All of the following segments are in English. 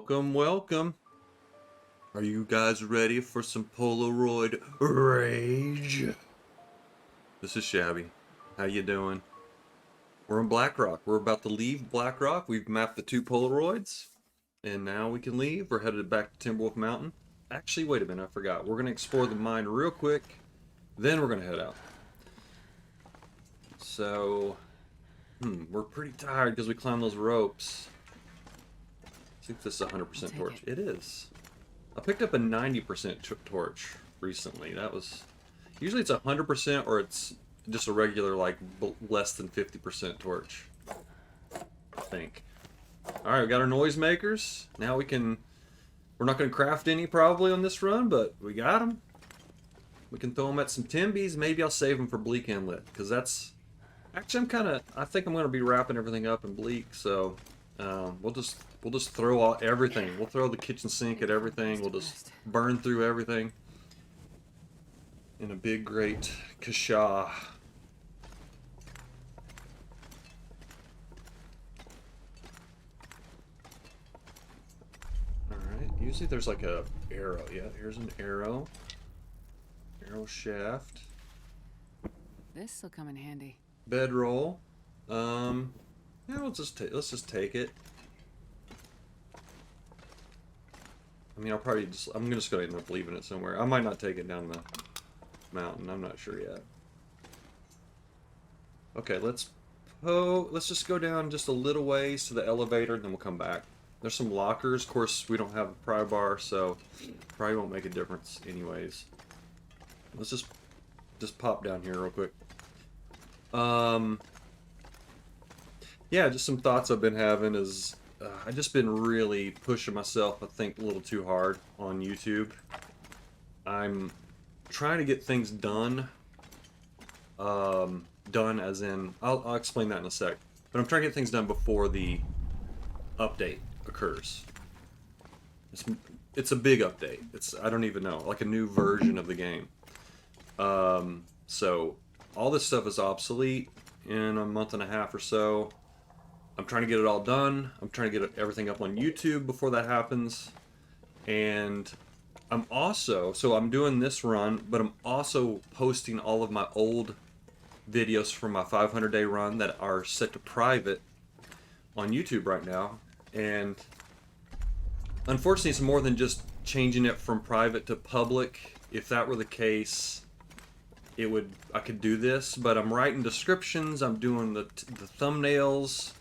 Welcome, welcome. Are you guys ready for some Polaroid rage? This is Shabby. How you doing? We're in Blackrock. We're about to leave Blackrock. We've mapped the two Polaroids, and now we can leave. We're headed back to Timberwolf Mountain. Actually, wait a minute, I forgot. We're gonna explore the mine real quick, then we're gonna head out. So, we're pretty tired because we climbed those ropes. See if this is 100% torch. It is. I picked up a 90% torch recently. That was... Usually it's 100% or it's just a regular, like, less than 50% torch. I think. Alright, we got our noisemakers. Now we can... We're not going to craft any probably on this run, but we got them. We can throw them at some timbies. Maybe I'll save them for bleak inlet, because that's... Actually, I think I'm going to be wrapping everything up in bleak, so... we'll just throw everything. We'll throw the kitchen sink at everything. We'll just burn through everything in a big, great kasha. Alright, usually there's like a arrow. Yeah, here's an arrow. Arrow shaft. This'll come in handy. Bedroll. Yeah, let's just take it. I mean, I'm just gonna end up leaving it somewhere. I might not take it down the mountain. I'm not sure yet. Okay, let's just go down just a little ways to the elevator, and then we'll come back. There's some lockers. Of course, we don't have a pry bar, so probably won't make a difference anyways. Let's just pop down here real quick. Yeah, just some thoughts I've been having is I've just been really pushing myself, I think, a little too hard on YouTube. I'm trying to get things done. Done as in, I'll explain that in a sec. But I'm trying to get things done before the update occurs. It's a big update. I don't even know, like a new version of the game. So all this stuff is obsolete in a month and a half or so. I'm trying to get it all done. I'm trying to get everything up on YouTube before that happens. And I'm doing this run, but I'm also posting all of my old videos from my 500-day run that are set to private on YouTube right now. And unfortunately, it's more than just changing it from private to public. If that were the case, I could do this, but I'm writing descriptions, I'm doing the thumbnails,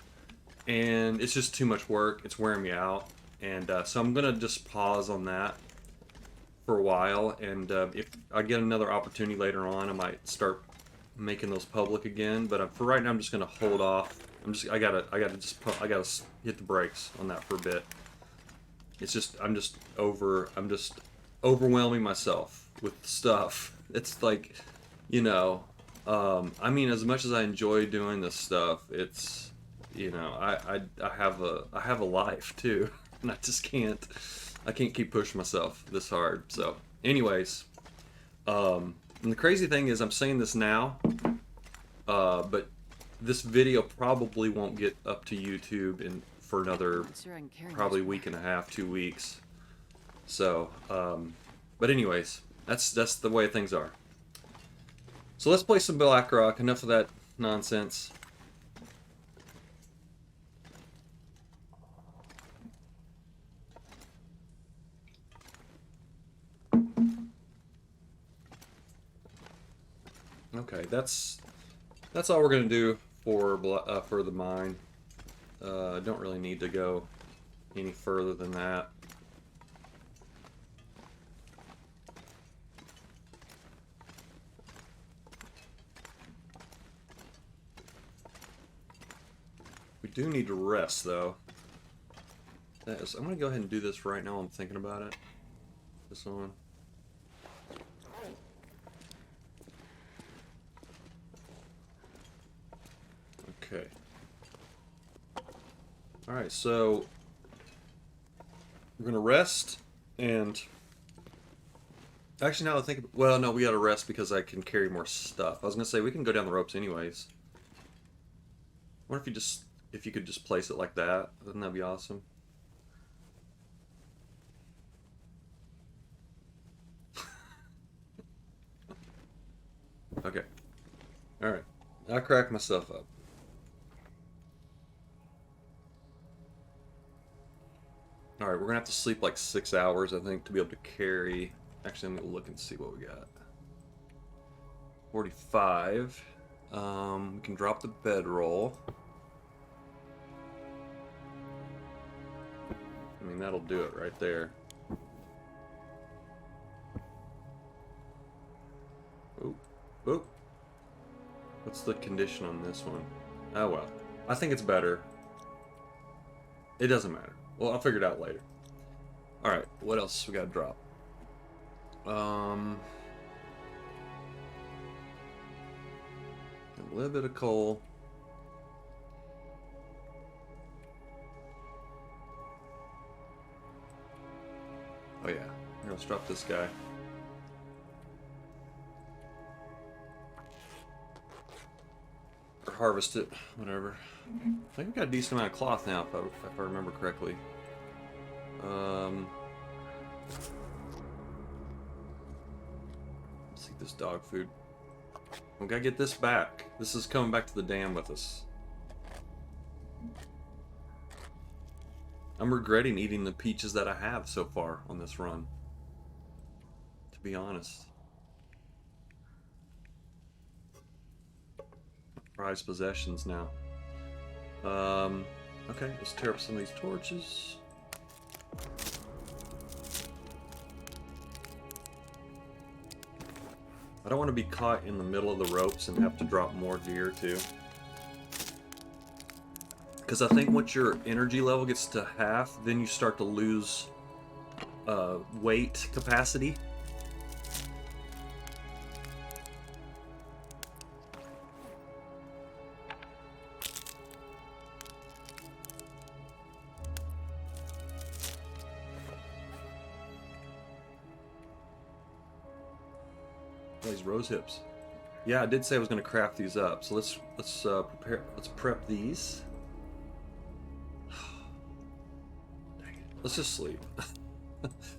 and it's just too much work. It's wearing me out, and so I'm gonna just pause on that for a while, and if I get another opportunity later on, I might start making those public again. But for right now, I'm just gonna hold off. I gotta hit the brakes on that for a bit. It's just I'm just overwhelming myself with stuff. It's like, you know, I mean, as much as I enjoy doing this stuff, it's, you know, I have a life too, and I can't keep pushing myself this hard. So, anyways, and the crazy thing is, I'm saying this now, but this video probably won't get up to YouTube for another probably week and a half, 2 weeks. So, but anyways, that's the way things are. So let's play some Blackrock. Enough of that nonsense. Okay, that's all we're gonna do for the mine. Don't really need to go any further than that. We do need to rest, though. I'm going to go ahead and do this right now. I'm thinking about it. This on. Okay. Alright, so we're going to rest, and actually now I think, well, no, we got to rest because I can carry more stuff. I was going to say we can go down the ropes anyways. I wonder if you could just place it like that. Wouldn't that be awesome? Okay. Alright. I cracked myself up. Alright, we're gonna have to sleep like 6 hours, I think, to be able to carry... Actually, I'm gonna look and see what we got. 45. We can drop the bedroll. I mean, that'll do it right there. Oop. Oop. What's the condition on this one? Oh well. I think it's better. It doesn't matter. Well, I'll figure it out later. Alright, what else we gotta drop? A little bit of coal. Oh yeah. Here, let's drop this guy. Or harvest it, whatever. I think we got a decent amount of cloth now, if I remember correctly. Let's eat this dog food. We gotta get this back. This is coming back to the dam with us. I'm regretting eating the peaches that I have so far on this run, to be honest. Prized possessions now. Okay, let's tear up some of these torches. I don't want to be caught in the middle of the ropes and have to drop more gear too. Because I think once your energy level gets to half, then you start to lose weight capacity. These rose hips. Yeah, I did say I was going to craft these up. So let's prep these. Let's just sleep.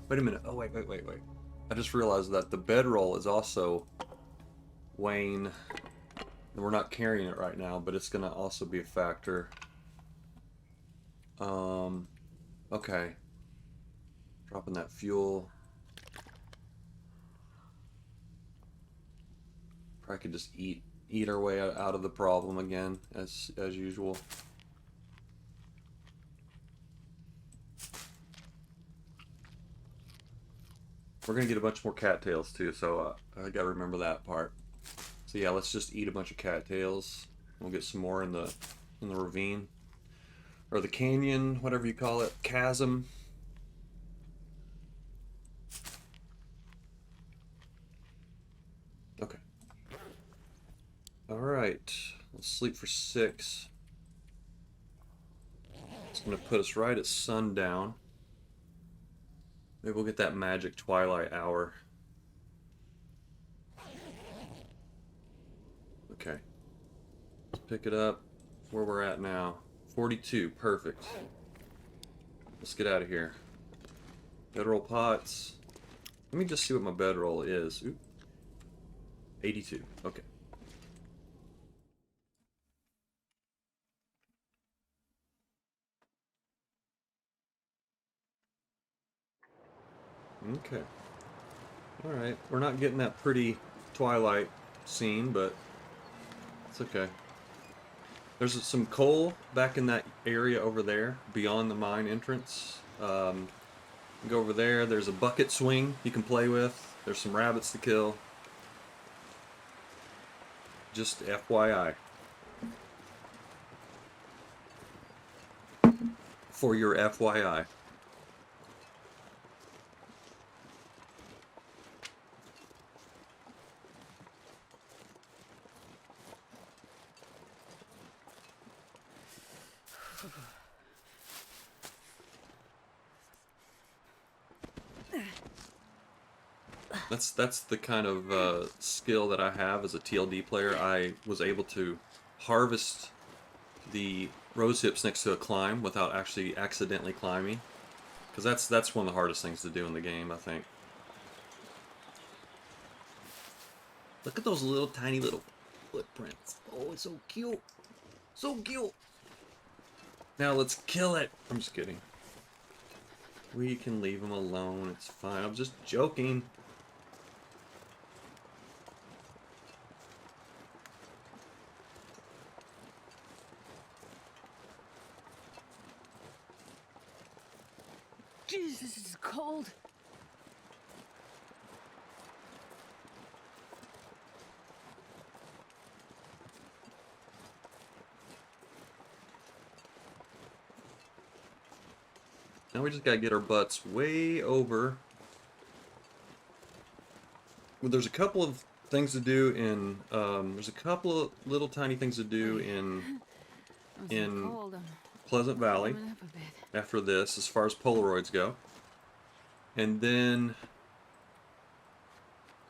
Wait a minute. Oh, wait. I just realized that the bedroll is also weighing, and we're not carrying it right now, but it's going to also be a factor. Okay. Dropping that fuel. Probably could just eat our way out of the problem again, as usual. We're gonna get a bunch more cattails too, so I gotta remember that part. So yeah, let's just eat a bunch of cattails. We'll get some more in the ravine, or the canyon, whatever you call it, chasm. Okay. All right, let's sleep for 6. It's gonna put us right at sundown. Maybe we'll get that magic twilight hour. Okay. Let's pick it up where we're at now. 42, perfect. Let's get out of here. Bedroll pots. Let me just see what my bedroll is. Oop. 82, okay. Okay. Alright, we're not getting that pretty twilight scene, but it's okay. There's some coal back in that area over there, beyond the mine entrance. Go over there, there's a bucket swing you can play with. There's some rabbits to kill. Just FYI. For your FYI. That's the kind of skill that I have as a TLD player. I was able to harvest the rose hips next to a climb without actually accidentally climbing, because that's one of the hardest things to do in the game, I think. Look at those little tiny little footprints. Oh, it's so cute. So cute. Now let's kill it. I'm just kidding. We can leave him alone. It's fine. I'm just joking. Jeez, this is cold. Now we just gotta get our butts way over. Well, there's a couple of things to do in. There's a couple of little tiny things to do in Pleasant Valley Warming up a bit. after this, as far as Polaroids go. And then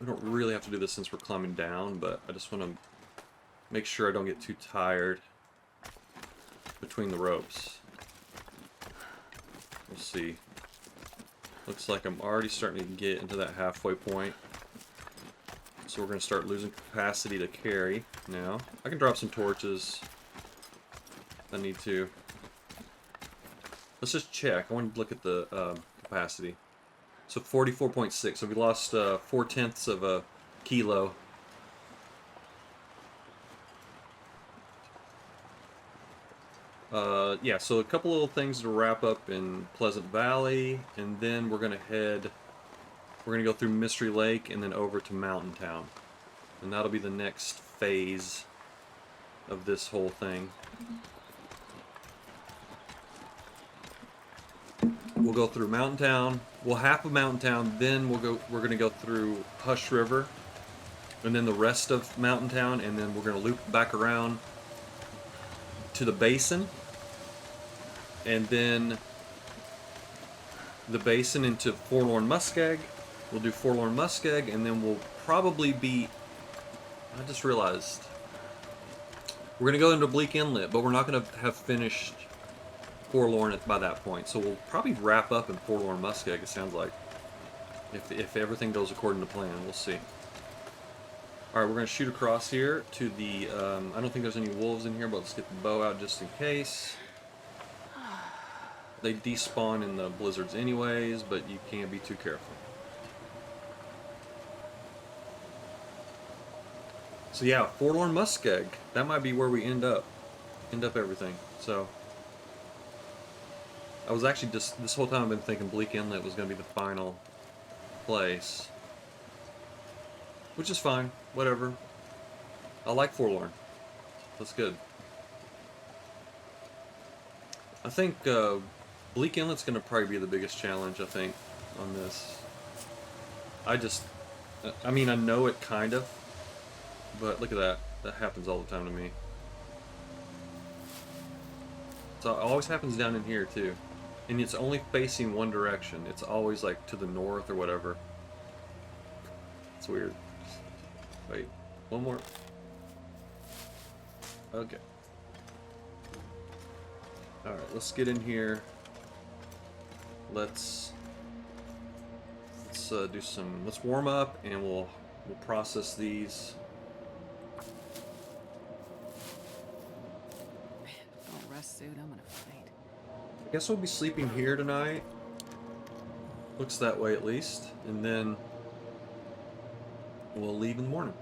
we don't really have to do this since we're climbing down, but I just want to make sure I don't get too tired between the ropes. We'll see. Looks like I'm already starting to get into that halfway point. So we're going to start losing capacity to carry now. I can drop some torches if I need to. Let's just check. I want to look at the capacity. So 44.6. So we lost 4/10 of a kilo. Yeah, so a couple little things to wrap up in Pleasant Valley, and then we're gonna go through Mystery Lake and then over to Mountain Town. And that'll be the next phase of this whole thing. We'll go through Mountain Town. We'll half of Mountain Town, then we're gonna go through Hush River, and then the rest of Mountain Town, and then we're gonna loop back around to the basin, and then the basin into Forlorn Muskeg. We'll do Forlorn Muskeg, and then we'll probably be... I just realized we're gonna go into Bleak Inlet, but we're not gonna have finished Forlorn by that point, so we'll probably wrap up in Forlorn Muskeg, it sounds like, if everything goes according to plan. We'll see. Alright, we're going to shoot across here to the, I don't think there's any wolves in here, but let's get the bow out just in case. They despawn in the blizzards anyways, but you can't be too careful. So yeah, Forlorn Muskeg, that might be where we end up everything. So I was actually just, this whole time I've been thinking Bleak Inlet was going to be the final place. Which is fine, whatever. I like Forlorn. That's good. I think Bleak Inlet's going to probably be the biggest challenge, I think, on this. I mean, I know it kind of, but look at that. That happens all the time to me. So it always happens down in here, too. And it's only facing one direction. It's always, like, to the north or whatever. It's weird. Wait, one more. Okay. Alright, let's get in here. Let's do some, let's warm up, and we'll process these. Full rest suit, I'm gonna faint. I guess we'll be sleeping here tonight. Looks that way at least. And then we'll leave in the morning.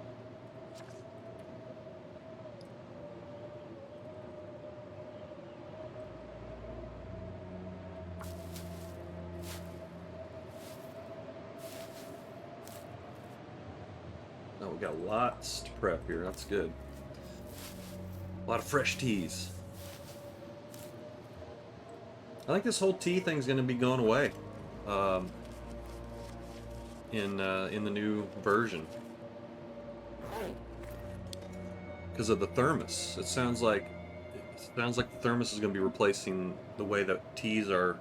Oh, we got lots to prep here. That's good. A lot of fresh teas. I think this whole tea thing's going to be going away in the new version. Because of the thermos. It sounds like the thermos is going to be replacing the way that teas are.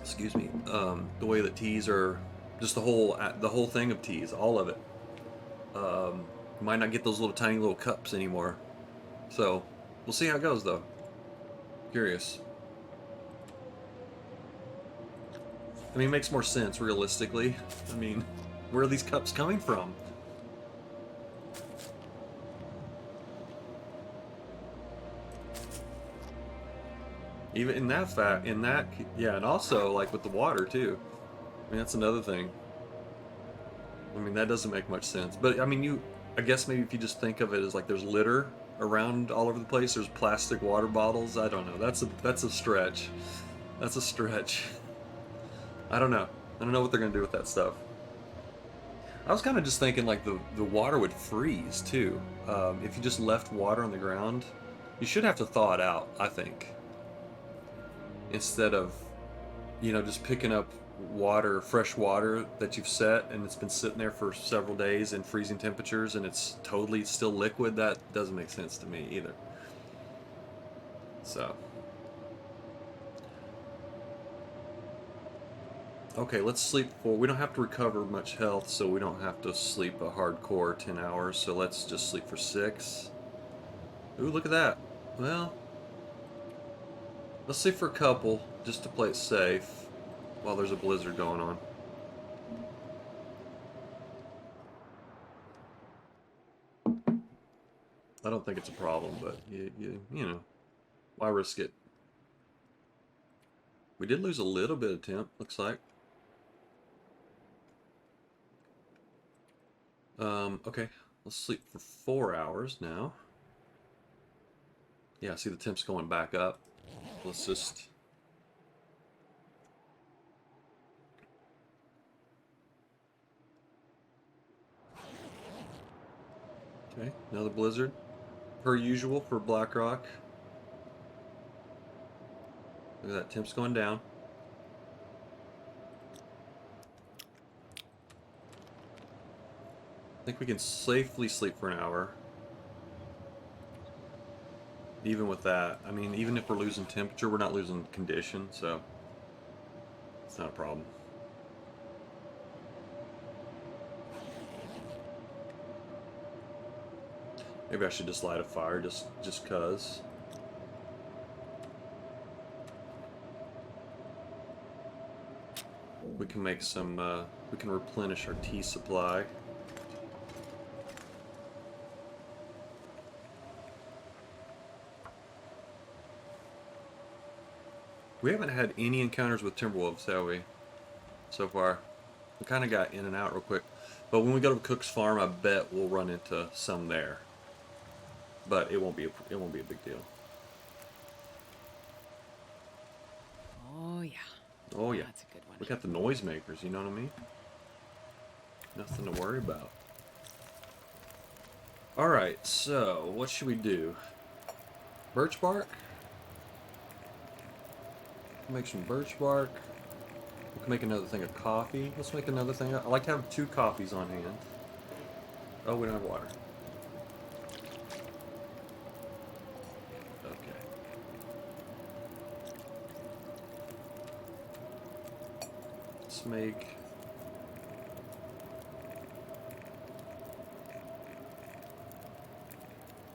Excuse me. The way that teas are, just the whole thing of teas, all of it. You might not get those little tiny little cups anymore. So we'll see how it goes, though. Curious. I mean, it makes more sense realistically. I mean, Where are these cups coming from? Even in that fact, yeah, and also like with the water too. I mean, that's another thing. I mean, that doesn't make much sense. But I mean, I guess maybe if you just think of it as like there's litter around all over the place, there's plastic water bottles. I don't know. That's a stretch. That's a stretch. I don't know. I don't know what they're gonna do with that stuff. I was kind of just thinking like the water would freeze too. If you just left water on the ground, you should have to thaw it out, I think. Instead of, just picking up water, fresh water that you've set and it's been sitting there for several days in freezing temperatures and it's totally still liquid, that doesn't make sense to me either. So. Okay, let's sleep for, we don't have to recover much health, so we don't have to sleep a hardcore 10 hours, so let's just sleep for 6. Ooh, look at that. Well, let's sleep for a couple, just to play it safe, while there's a blizzard going on. I don't think it's a problem, but, you know, why risk it? We did lose a little bit of temp, looks like. Okay, let's sleep for 4 hours now. Yeah, see the temp's going back up. Let's just... Okay, another blizzard. Per usual for Blackrock. Look at that, temp's going down. I think we can safely sleep for an hour. Even with that, I mean, even if we're losing temperature, we're not losing condition, so it's not a problem. Maybe I should just light a fire just cause. We can make some, we can replenish our tea supply. We haven't had any encounters with Timberwolves, have we? So far. We kind of got in and out real quick. But when we go to Cook's Farm, I bet we'll run into some there. But it won't be a big deal. Oh yeah. Oh yeah. That's a good one. We got the noisemakers, you know what I mean? Nothing to worry about. Alright, so what should we do? Birch bark? Make some birch bark. We can make another thing of coffee. Let's make another thing. I like to have 2 coffees on hand. Oh, we don't have water. Okay. Let's make...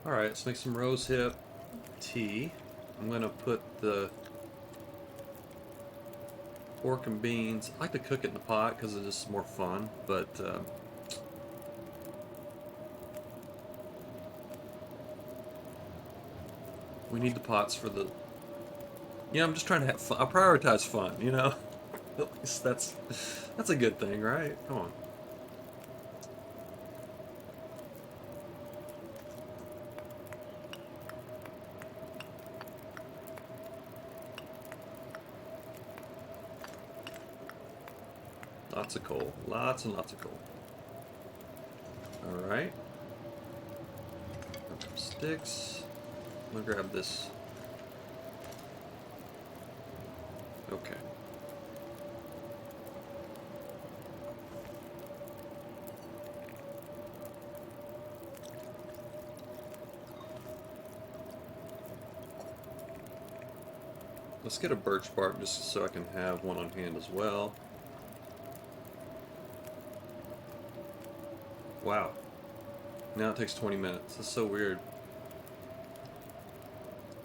Alright, let's make some rosehip tea. I'm gonna put the pork and beans. I like to cook it in the pot because it's just more fun, but we need the pots for the... Yeah, I'm just trying to have fun. I prioritize fun, you know? At least that's a good thing, right? Come on. Lots of coal. Lots and lots of coal. Alright. Sticks. I'm gonna grab this. Okay. Let's get a birch bark just so I can have one on hand as well. Wow. Now it takes 20 minutes. That's so weird.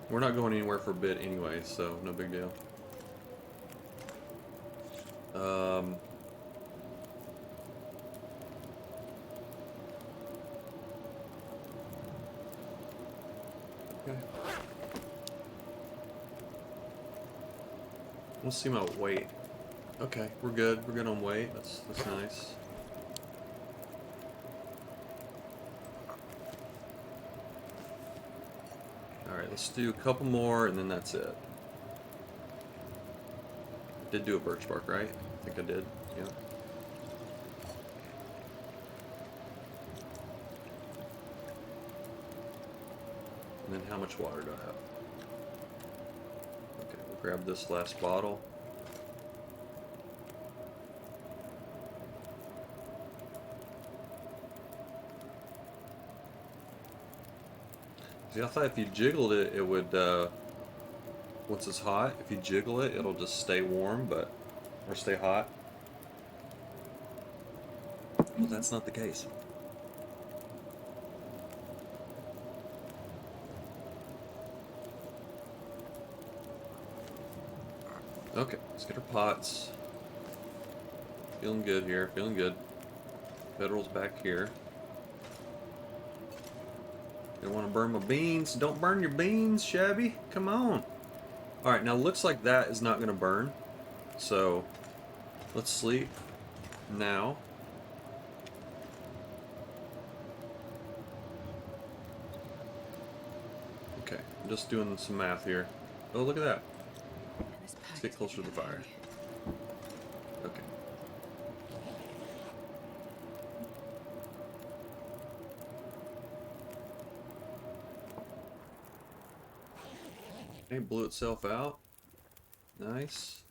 We're not going anywhere for a bit anyway, so no big deal. Okay. Let's see my weight. Okay, we're good. We're good on weight. That's nice. Alright, let's do a couple more and then that's it. I did do a birch bark, right? I think I did. Yeah. And then how much water do I have? Okay, we'll grab this last bottle. See, I thought if you jiggled it, it would, once it's hot, if you jiggle it, it'll just stay warm, or stay hot. Well, that's not the case. Okay, let's get our pots. Feeling good here, feeling good. Federal's back here. Don't want to burn my beans. Don't burn your beans, Shabby. Come on. Alright, now looks like that is not going to burn. So, let's sleep now. Okay, I'm just doing some math here. Oh, look at that. Let's get closer to the fire. Okay. Okay, blew itself out. Nice.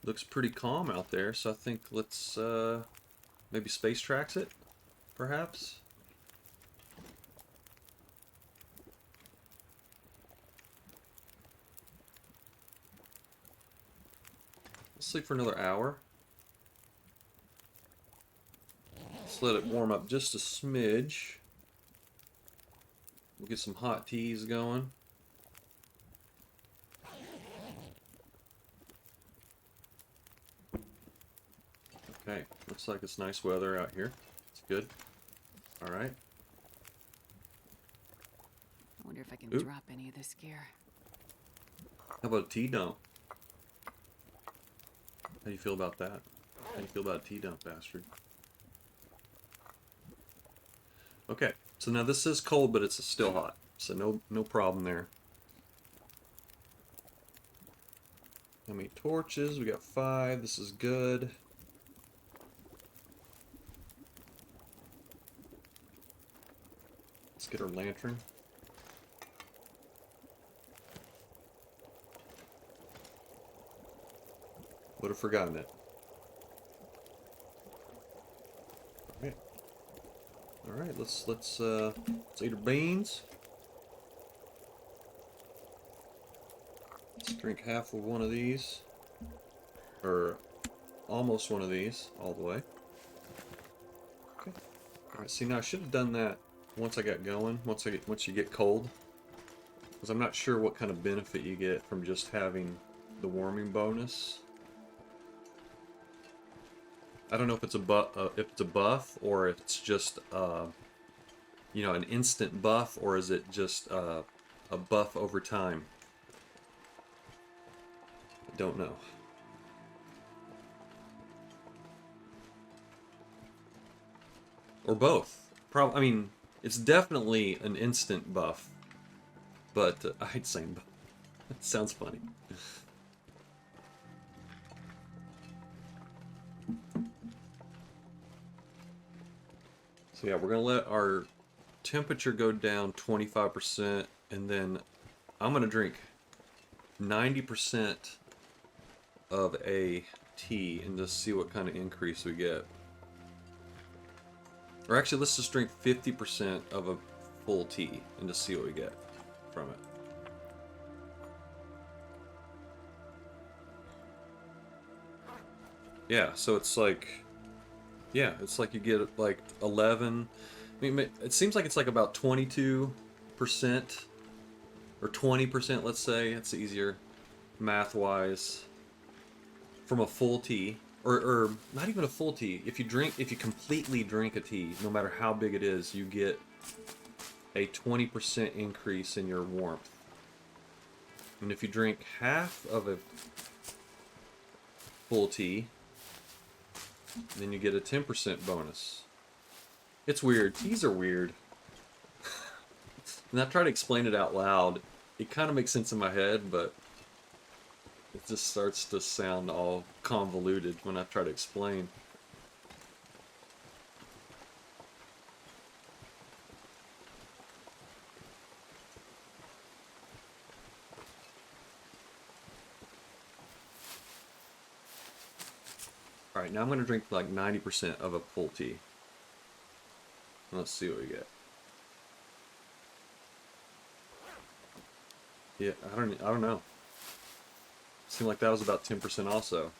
Looks pretty calm out there, so I think let's maybe space tracks it, perhaps. Let's sleep for another hour. Let's let it warm up just a smidge. We'll get some hot teas going. Okay, looks like it's nice weather out here. It's good. Alright. I wonder if I can Oop. drop any of this gear. How about a tea dump? How do you feel about that? How do you feel about a tea dump, bastard? Okay, so now this is cold, but it's still hot. So no problem there. How many torches? We got 5. This is good. Let's get our lantern. Would have forgotten it. Okay. All right. Let's eat our beans. Let's drink half of one of these, or almost one of these, all the way. Okay. All right. See, now I should have done that once I got going. Once you get cold, because I'm not sure what kind of benefit you get from just having the warming bonus. I don't know if it's a buff or if it's just you know, an instant buff, or is it just a buff over time? I don't know. Or both. I mean, it's definitely an instant buff, but I hate saying buff. It sounds funny. So yeah, we're gonna let our temperature go down 25%, and then I'm gonna drink 90% of a tea and just see what kind of increase we get. Or actually, let's just drink 50% of a full tea and just see what we get from it. Yeah, so it's like, yeah, it's like you get like 11. I mean, it seems like it's like about 22% or 20%, let's say. It's easier math-wise from a full tea, or not even a full tea. If you completely drink a tea, no matter how big it is, you get a 20% increase in your warmth. And if you drink half of a full tea, then you get a 10% bonus. It's weird. Teas are weird. And I try to explain it out loud. It kind of makes sense in my head, but it just starts to sound all convoluted when I try to explain. Alright, now I'm going to drink like 90% of a full tea. Let's see what we get. Yeah, I don't know. Seemed like that was about 10% also.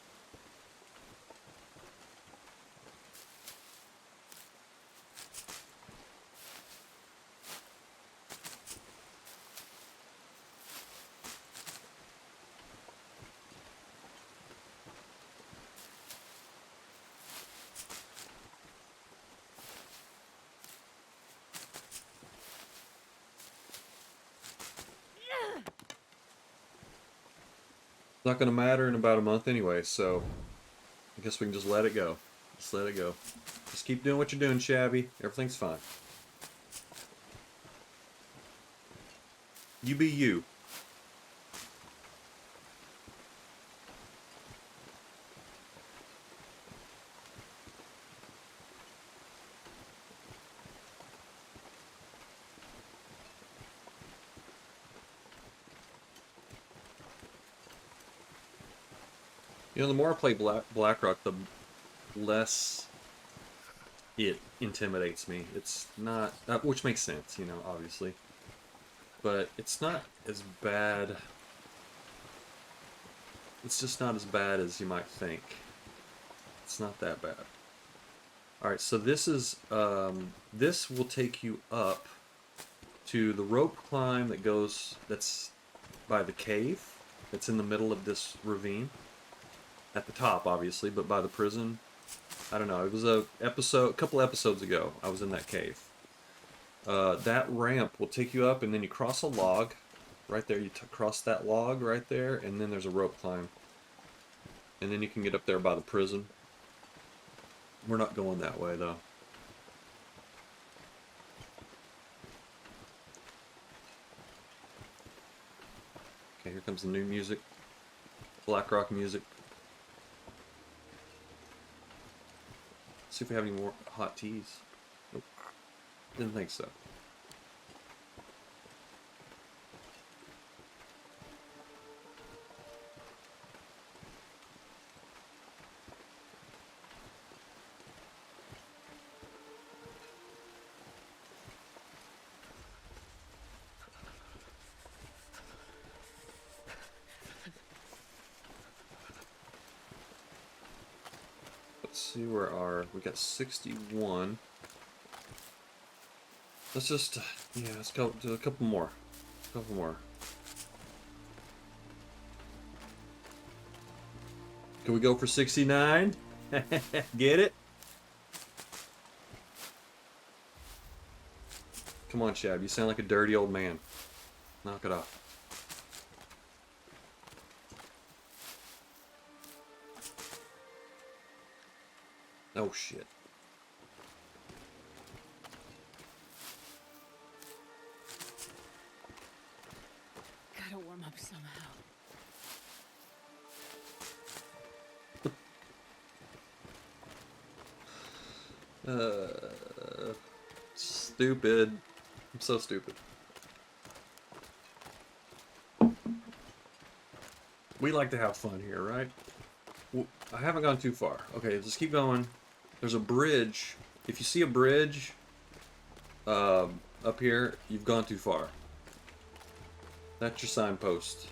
It's not going to matter in about a month anyway, so I guess we can just let it go. Just let it go. Just keep doing what you're doing, Shabby. Everything's fine. You be you. You know, the more I play Blackrock, the less it intimidates me. It's not, which makes sense, you know, obviously. But it's not as bad. It's just not as bad as you might think. It's not that bad. Alright, so this is, this will take you up to the rope climb that goes, that's by the cave. That's in the middle of this ravine. At the top, obviously, but by the prison. I don't know. It was a couple episodes ago. I was in that cave. That ramp will take you up, and then you cross a log. Right there, you cross that log right there, and then there's a rope climb. And then you can get up there by the prison. We're not going that way, though. Okay, here comes the new music. Blackrock music. See if we have any more hot teas. Nope. Didn't think so. Let's see where we got 61. Let's just, yeah, let's go do a couple more. A couple more. Can we go for 69? Get it? Come on, Shab, you sound like a dirty old man. Knock it off. Oh, shit. Gotta warm up somehow. Stupid. I'm so stupid. We like to have fun here, right? I haven't gone too far. Okay, just keep going. There's a bridge. If you see a bridge up here, you've gone too far. That's your signpost.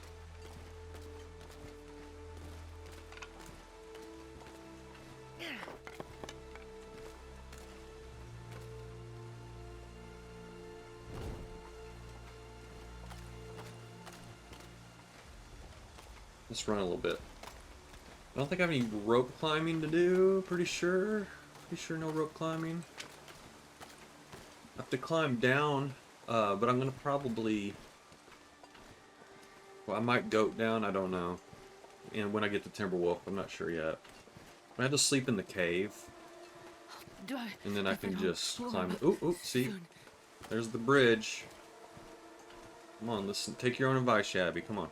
Let's run a little bit. I don't think I have any rope climbing to do, pretty sure. Pretty sure no rope climbing. I have to climb down But I'm gonna probably... Well, I might goat down, I don't know. And when I get to Timberwolf, I'm not sure yet. I have to sleep in the cave. And then I can just climb... Ooh, ooh, see? There's the bridge. Come on, listen. Take your own advice, Shabby. Come on.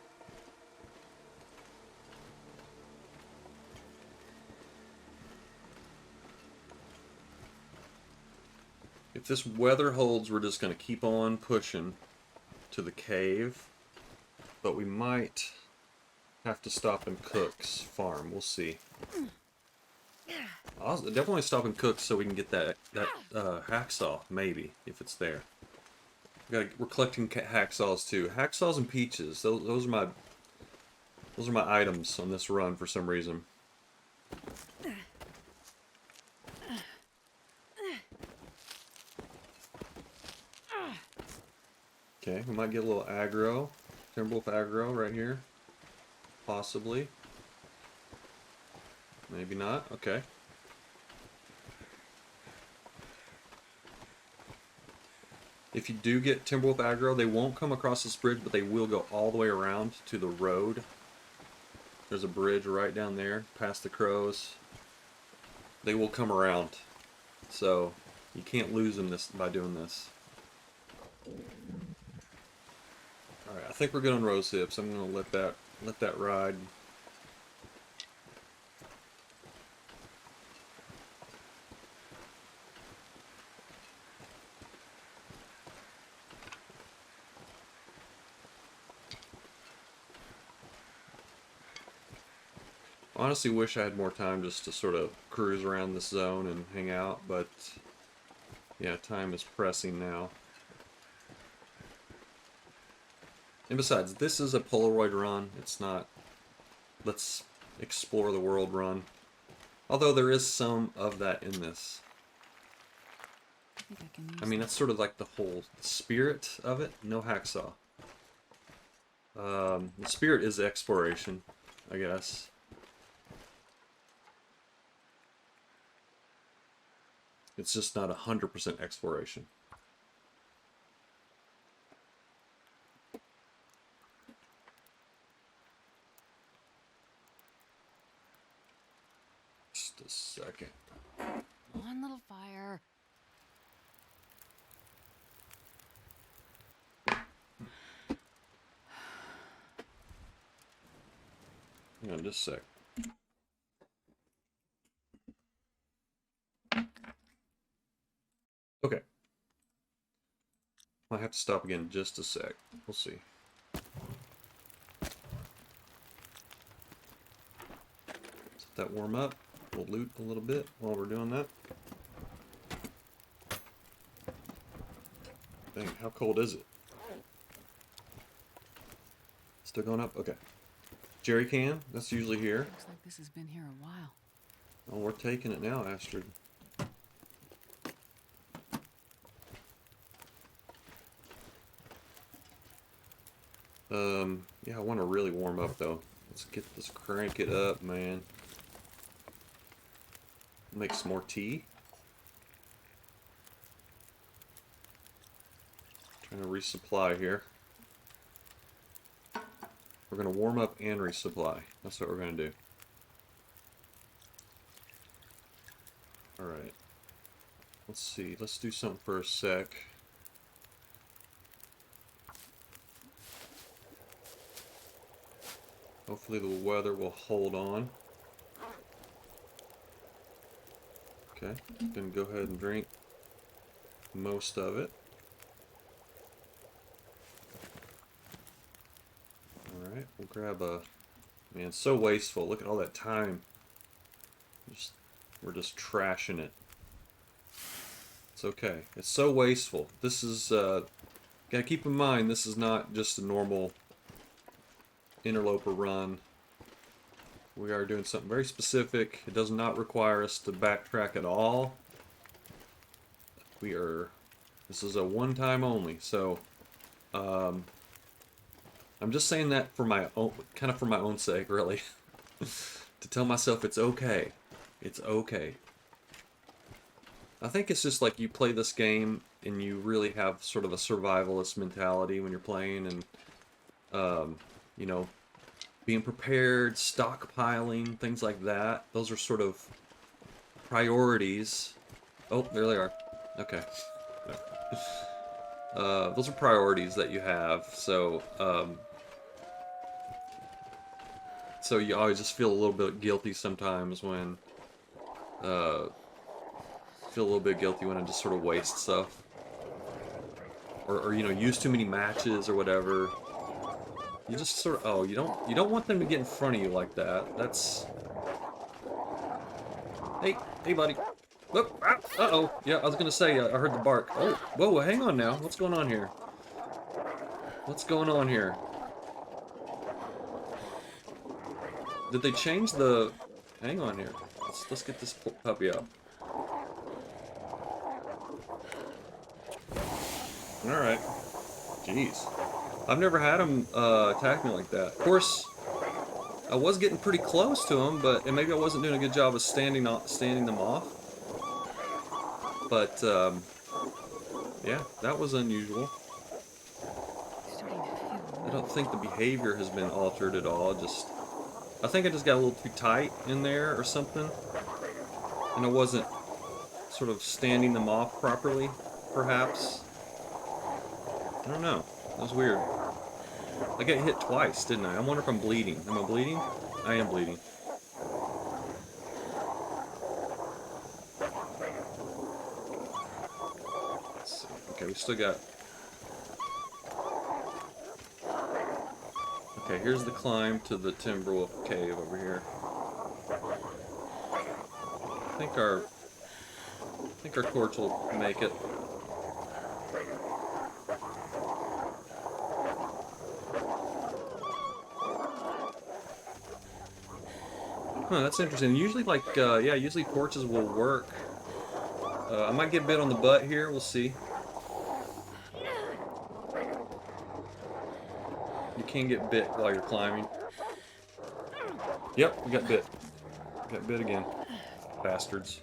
If this weather holds, we're just going to keep on pushing to the cave. But we might have to stop in Cook's farm. We'll see. I'll definitely stop in Cook's so we can get that hacksaw, maybe, if it's there. We're collecting hacksaws too. Hacksaws and peaches. Those are my items on this run for some reason. Okay, we might get a little aggro. Timberwolf aggro right here. Possibly. Maybe not. Okay. If you do get Timberwolf aggro, they won't come across this bridge, but they will go all the way around to the road. There's a bridge right down there, past the crows. They will come around. So, you can't lose them by doing this. Alright, I think we're good on rose hips. I'm gonna let that ride. Honestly wish I had more time just to sort of cruise around this zone and hang out, but yeah, time is pressing now. And besides, this is a Polaroid run. It's not let's explore the world run. Although there is some of that in this. I mean, that's sort of like the whole spirit of it. No hacksaw. The spirit is exploration, I guess. It's just not 100% exploration. Just a second. One little fire. Hang on just a sec. Okay. I have to stop again just a sec. We'll see. Let that warm up. We'll loot a little bit while we're doing that. Dang, how cold is it? Still going up? Okay. Jerry can, that's usually here. Looks like this has been here a while. Oh, we're taking it now, Astrid. Yeah, I want to really warm up though. Let's crank it up, man. Make some more tea. Trying to resupply here. We're going to warm up and resupply. That's what we're going to do. Alright. Let's see. Let's do something for a sec. Hopefully the weather will hold on. Okay. Gonna go ahead and drink most of it. Alright, we'll grab a... Man, it's so wasteful. Look at all that time. We're just trashing it. It's okay. It's so wasteful. This is, gotta keep in mind, this is not just a normal Interloper run. We are doing something very specific. It does not require us to backtrack at all. This is a one-time only, so, I'm just saying that for my own, kind of for my own sake, really. To tell myself it's okay. It's okay. I think it's just like you play this game and you really have sort of a survivalist mentality when you're playing, and you know, being prepared, stockpiling, things like that. Those are sort of priorities. Oh, there they are. Okay. Those are priorities that you have. So you always just feel a little bit guilty sometimes when feel a little bit guilty when I just sort of waste stuff, or you know, use too many matches or whatever. You just sort of, oh, you don't want them to get in front of you like that. That's, hey buddy. Whoop, ah, uh-oh. Yeah, I was gonna say, I heard the bark. Oh, whoa, hang on now. What's going on here? What's going on here? Did they change the... Hang on here. Let's get this puppy up. Alright. Jeez. I've never had him attack me like that. Of course, I was getting pretty close to him, but and maybe I wasn't doing a good job of standing them off. But, yeah, that was unusual. I don't think the behavior has been altered at all. I think I just got a little too tight in there or something. And I wasn't sort of standing them off properly, perhaps. I don't know. That was weird. I got hit twice, didn't I? I wonder if I'm bleeding. Am I bleeding? I am bleeding. Let's see. Okay, we still got... Okay, here's the climb to the Timberwolf cave over here. I think our torch will make it. Huh, that's interesting. Usually, like, yeah, usually torches will work. I might get bit on the butt here. We'll see. You can get bit while you're climbing. Yep, we got bit. Got bit again. Bastards.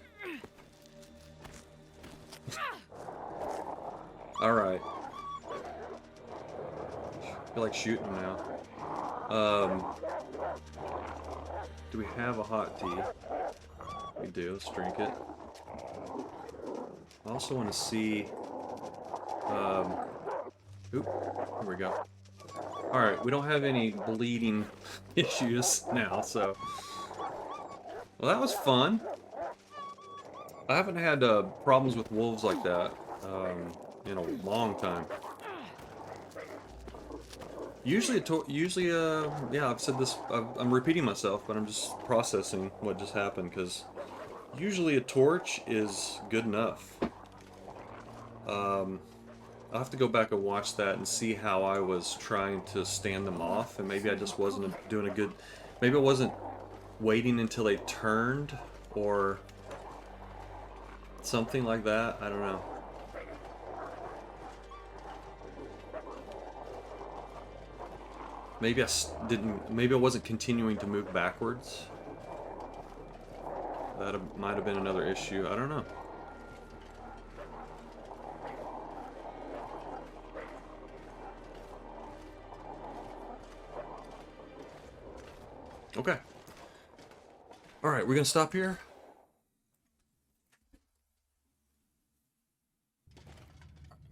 Alright. I feel like shooting them now. Do we have a hot tea? We do. Let's drink it. I also want to see... Oop. Here we go. Alright, we don't have any bleeding issues now, so... Well, that was fun. I haven't had problems with wolves like that in a long time. Usually, yeah, I've said this, I'm repeating myself, but I'm just processing what just happened, because usually a torch is good enough. I'll have to go back and watch that and see how I was trying to stand them off, and maybe I just wasn't doing a good... Maybe I wasn't waiting until they turned, or something like that. I don't know. Maybe maybe I wasn't continuing to move backwards. That might have been another issue. I don't know. Okay. Alright, we're gonna stop here.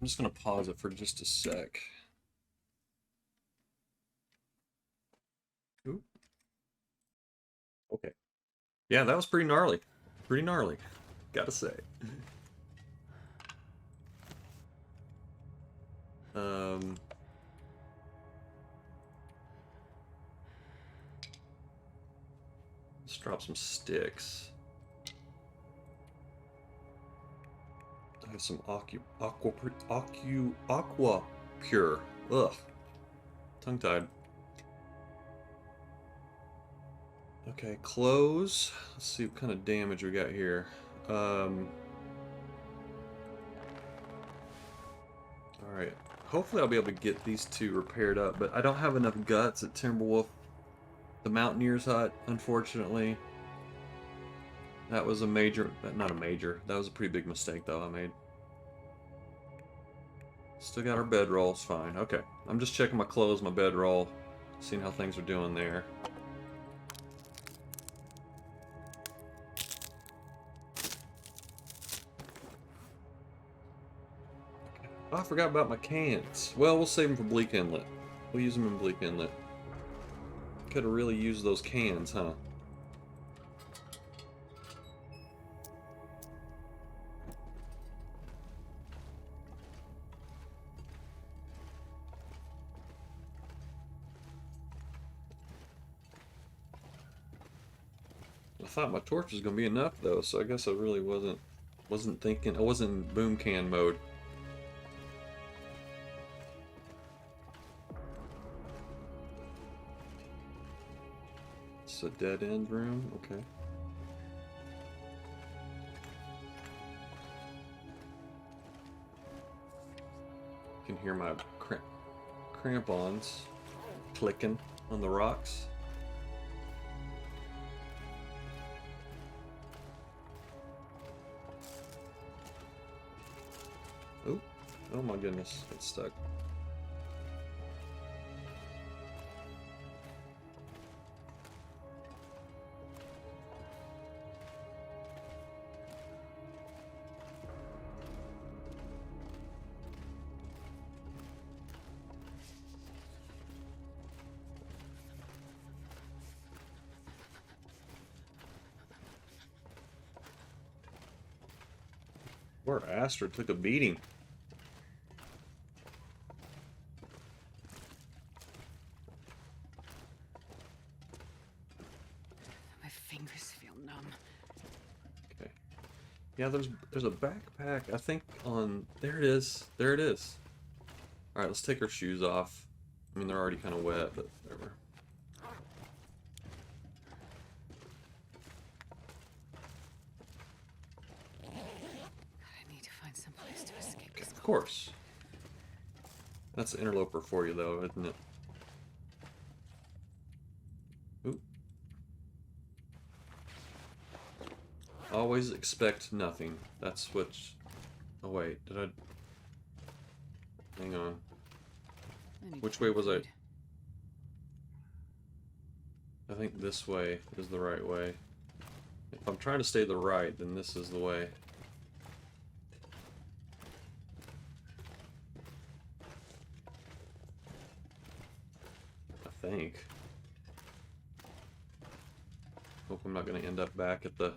I'm just gonna pause it for just a sec. Ooh. Okay. Yeah, that was pretty gnarly. Pretty gnarly, gotta say. Let's drop some sticks. I have some aqua pure. Ugh. Tongue-tied. Okay, close. Let's see what kind of damage we got here. Alright. Hopefully I'll be able to get these two repaired up, but I don't have enough guts at Timberwolf, the Mountaineer's hut, unfortunately. That was a major, not a major, that was a pretty big mistake though I made. Still got our bedrolls, fine. Okay, I'm just checking my clothes, my bedroll, seeing how things are doing there. Oh, I forgot about my cans. Well, we'll save them for Bleak Inlet. We'll use them in Bleak Inlet. Could have really used those cans, huh? I thought my torch was gonna be enough though, so I guess I really wasn't thinking. I wasn't in boom can mode. It's a dead end room. Okay. You can hear my crampons clicking on the rocks. Oh, oh my goodness, it's stuck. Poor Astrid took a beating. My fingers feel numb. Okay. Yeah, there's a backpack, I think on there it is. There it is. Alright, let's take our shoes off. I mean they're already kinda wet, but whatever. I need to find some place to escape this. Of course. That's the Interloper for you though, isn't it? Oop. Always expect nothing. That's what... Oh wait, did I... Hang on. Which way was I? I think this way is the right way. If I'm trying to stay the right, then this is the way. I think. Hope I'm not going to end up back at the...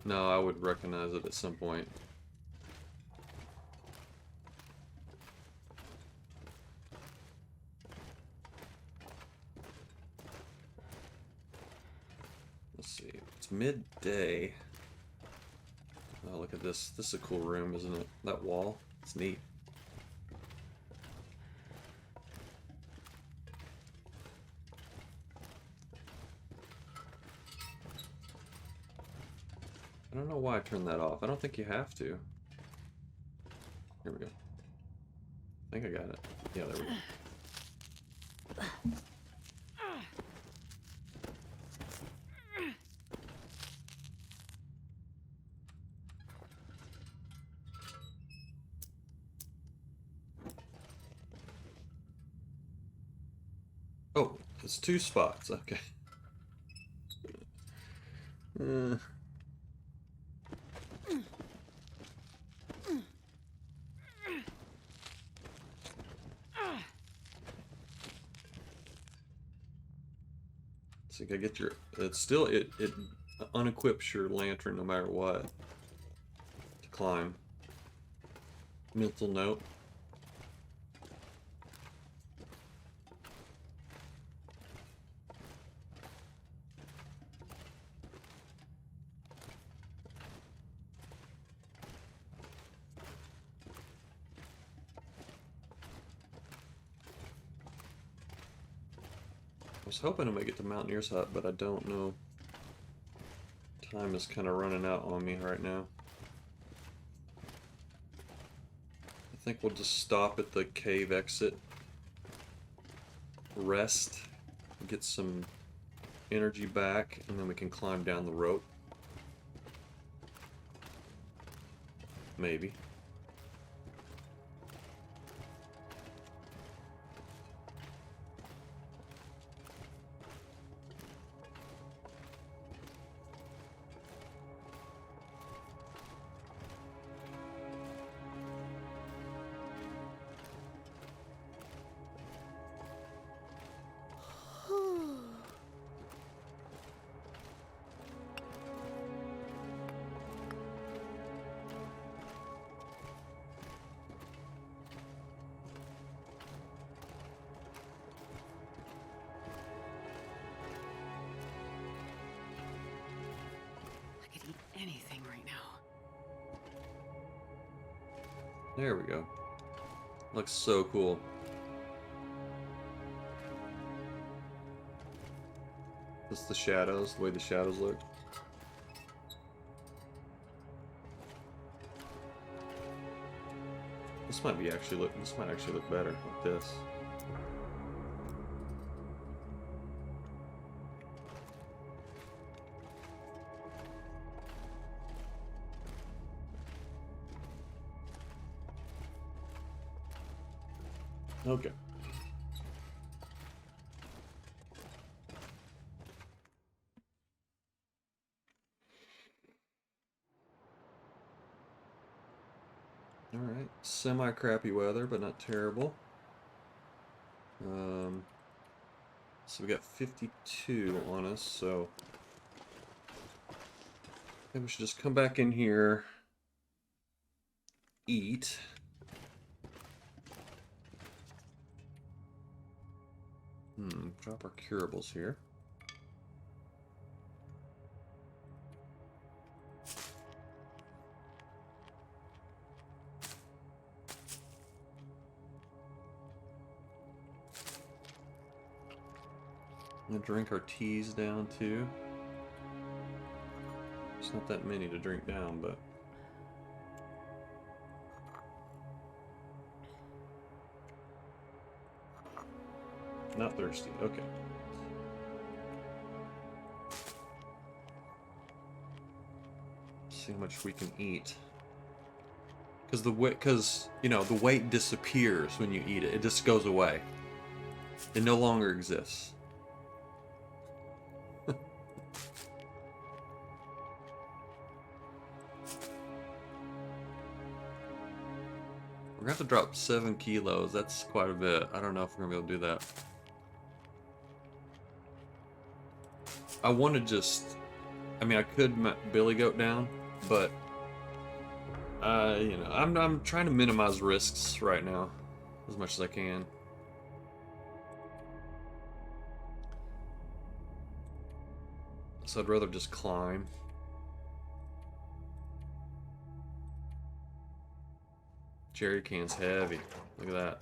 No, I would recognize it at some point. Let's see. It's midday. Oh, look at this. This is a cool room, isn't it? That wall. It's neat. I don't know why I turned that off. I don't think you have to. Here we go. I think I got it. Yeah, there we go. Oh, it's 2 spots. Okay. So you gotta get your... It's still... It unequips your lantern no matter what. To climb. Mental note. I was hoping to make it to Mountaineer's Hut, but I don't know. Time is kind of running out on me right now. I think we'll just stop at the cave exit. Rest. Get some energy back, and then we can climb down the rope. Maybe. I could eat anything right now. There we go. Looks so cool. Just the shadows, the way the shadows look. This might actually look better like this. Okay. Alright, semi-crappy weather, but not terrible. So we got 52 on us, so I think we should just come back in here, eat. Drop our curables here. I'm gonna drink our teas down too. It's not that many to drink down, but not thirsty. Okay. See how much we can eat. Because you know, the weight disappears when you eat it. It just goes away. It no longer exists. We're gonna have to drop 7 kilos. That's quite a bit. I don't know if we're gonna be able to do that. I want to just... I mean, I could billy goat down, but... you know, I'm trying to minimize risks right now. As much as I can. So I'd rather just climb. Jerry can's heavy. Look at that.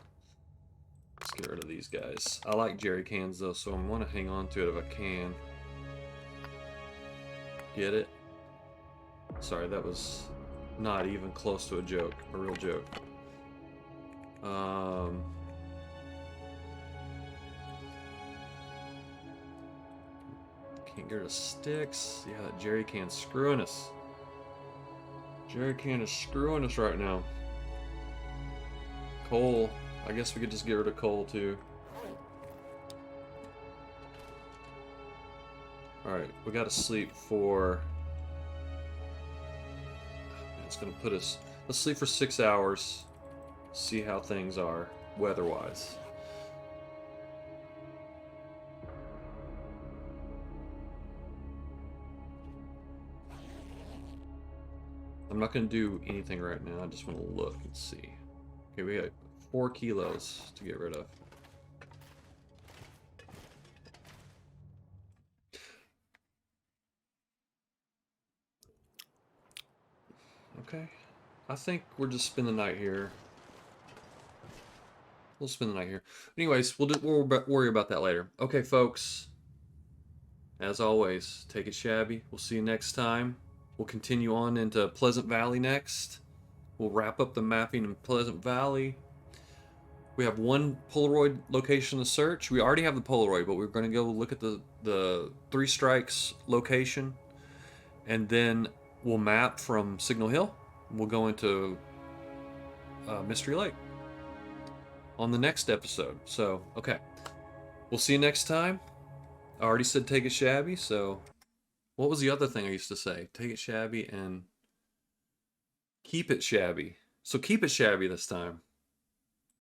Let's get rid of these guys. I like jerry cans though, so I want to hang on to it if I can. Get it? Sorry, that was not even close to a joke. A real joke. Can't get rid of sticks. Yeah, that jerry can's screwing us. Jerry can is screwing us right now. Coal. I guess we could just get rid of coal too. Alright, we gotta sleep for... It's gonna put us... Let's sleep for 6 hours. See how things are, weather-wise. I'm not gonna do anything right now, I just want to look and see. Okay, we got 4 kilos to get rid of. Okay, I think we'll just spend the night here. We'll spend the night here. Anyways, we'll worry about that later. Okay, folks. As always, take it shabby. We'll see you next time. We'll continue on into Pleasant Valley next. We'll wrap up the mapping in Pleasant Valley. We have 1 Polaroid location to search. We already have the Polaroid, but we're going to go look at the 3 Strikes location. And then we'll map from Signal Hill. we'll go into Mystery Lake on the next episode. So, okay. We'll see you next time. I already said take it shabby, so what was the other thing I used to say? Take it shabby and keep it shabby. So keep it shabby this time.